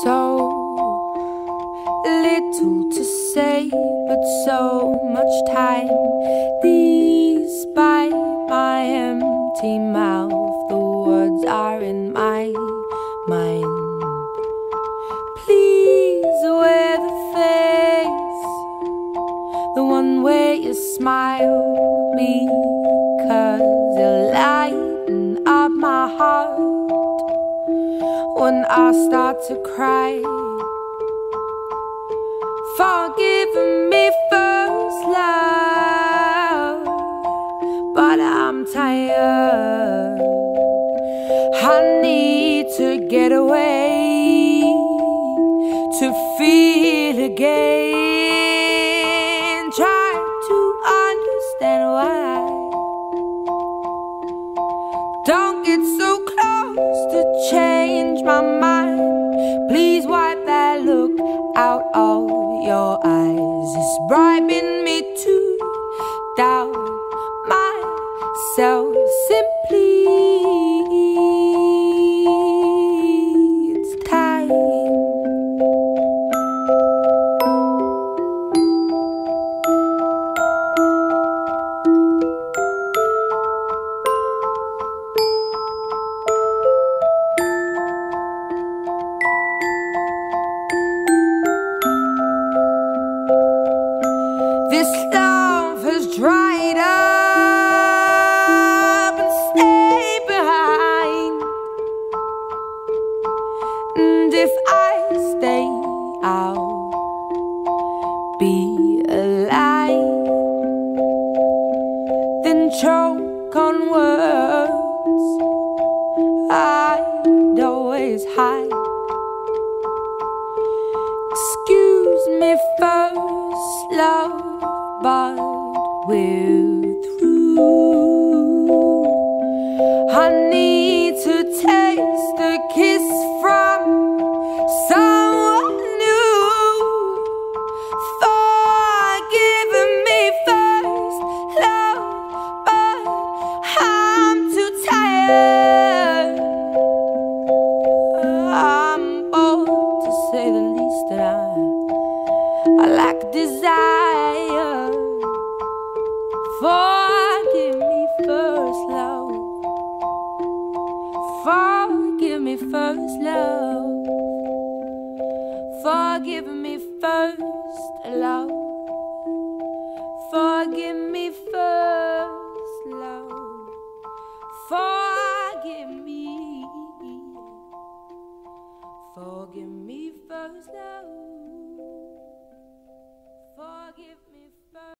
So little to say, but so much time. Despite my empty mouth, the words are in my mind. Please wear the face, the one where you smile, because you lighten up my heart when I start to cry. Forgive me first, love, but I'm tired. I need to get away, to feel again. Try to understand why. Don't get so close to change my mind. Please wipe that look out of your eyes. It's bribing me to doubt myself. Simply, it's time. This love has dried up and stayed behind. And if I stay, I'll be alive. Then choke on words I'd always hide. Excuse me first, love, but we're through. I need to taste the kiss from someone new. Forgive me first, love, but I'm too tired. I'm bold to say the least, that I lack desire. Forgive me first, love. Forgive me first, love. Forgive me first, love. Forgive me first, love. Forgive me. Forgive me first, love. Forgive